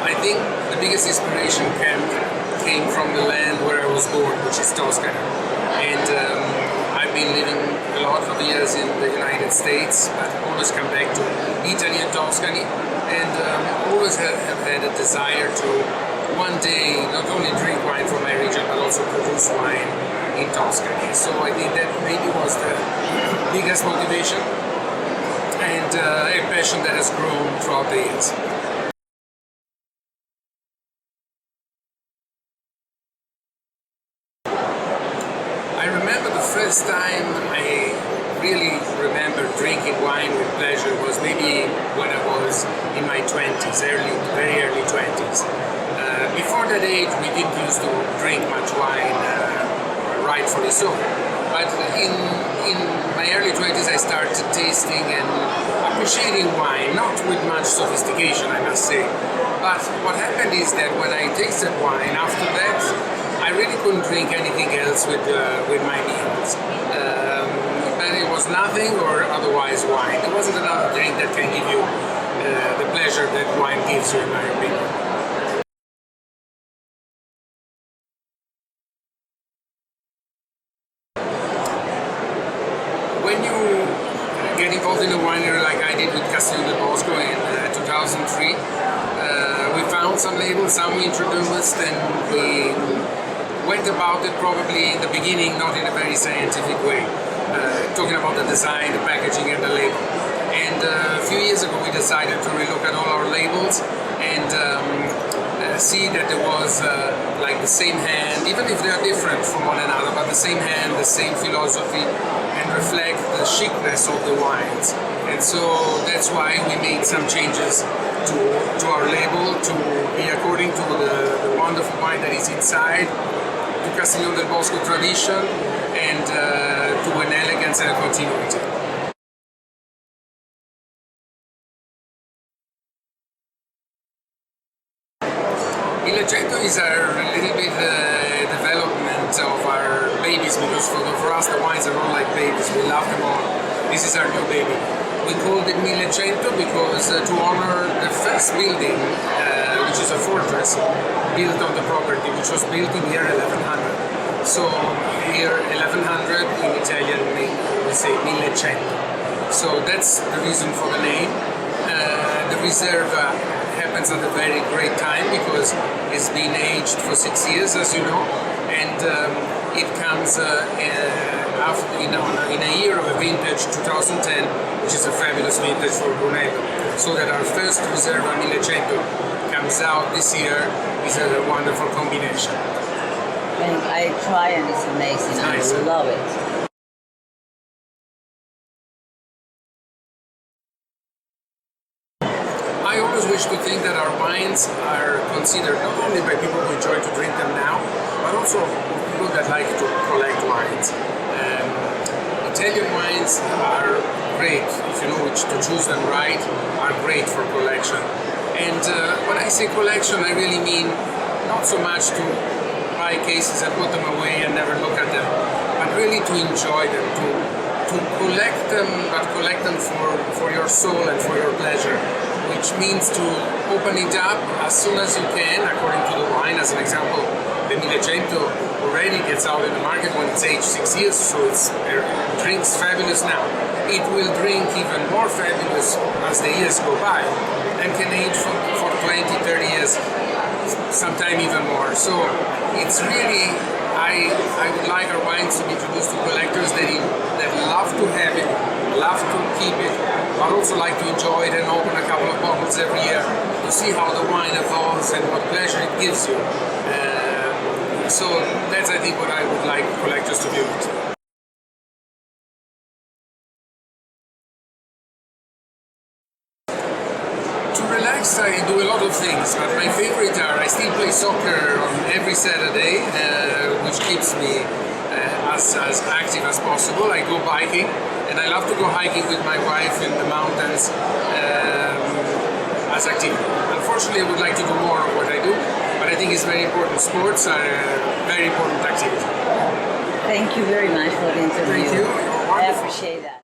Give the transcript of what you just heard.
I think the biggest inspiration came from the land where I was born, which is Tuscany. And I've been living a lot of years in the United States, but always come back to Italy and Tuscany, and always have had a desire to one day not only drink wine from my region, but also produce wine in Tuscany. So I think that maybe was the biggest motivation and a passion that has grown throughout the years. I remember the first time I really remember drinking wine with pleasure was maybe when I was in my 20s, very early 20s. Before that age, we didn't used to drink much wine, rightfully so. But in my early 20s, I started tasting and appreciating wine, not with much sophistication, I must say. But what happened is that when I tasted wine, after that, I really couldn't drink anything else with my meals. But it was nothing or otherwise wine. There wasn't another drink that can give you the pleasure that wine gives you, in my opinion. When you get involved in a winery like I did with Castiglion Bosco in 2003, we found some labels, some we introduced, and we went about it probably in the beginning not in a very scientific way, talking about the design, the packaging and the label. And a few years ago we decided to relook at all our labels and see that there was like the same hand, even if they are different from one another, but the same hand, the same philosophy, and reflect the chicness of the wines. And so that's why we made some changes to our label to be according to the wonderful wine that is inside, to Castiglion del Bosco tradition, and to an elegance and a continuity. Il Legento is a little bit development of our babies, because for us the wines are all like babies. We love them all. This is our new baby. We called it Millecento because to honor the first building, which is a fortress built on the property, which was built in the year 1100. So here 1100 in Italian we say Millecento. So that's the reason for the name. The reserve happens at a very great time because it's been aged for 6 years, as you know, and it comes in a year of a vintage 2010, which is a fabulous vintage for Brunello. So that our first Reserva Millecento comes out this year is a wonderful combination. And I try and it's amazing. It's nice. I love it. I always wish to think that our wines are considered not only by people who enjoy to drink them now, but also people that like to collect wines. Italian wines are great, if you know which to choose them right, are great for collection. And when I say collection, I really mean not so much to buy cases and put them away and never look at them, but really to enjoy them, to collect them, but collect them for your soul and for your pleasure, which means to open it up as soon as you can, according to the wine. As an example, the Millecento already gets out in the market when it's aged 6 years, so it drinks fabulous now. It will drink even more fabulous as the years go by, and can age for 20, 30 years, sometime even more. So it's really, I would like our wines to be introduced to collectors that love to have it, love to keep it, but also like to enjoy it and open a couple of bottles every year to see how the wine evolves and what pleasure it gives you. So that's, I think, what I would like collectors to do. To relax, I do a lot of things, but my favorite are, I still play soccer on every Saturday, which keeps me as active as possible. I go biking, and I love to go hiking with my wife in the mountains as activity. Unfortunately, I would like to do more of what I do, but I think it's very important. Sports are a very important activity. Thank you very much for the interview. Thank you. I appreciate that.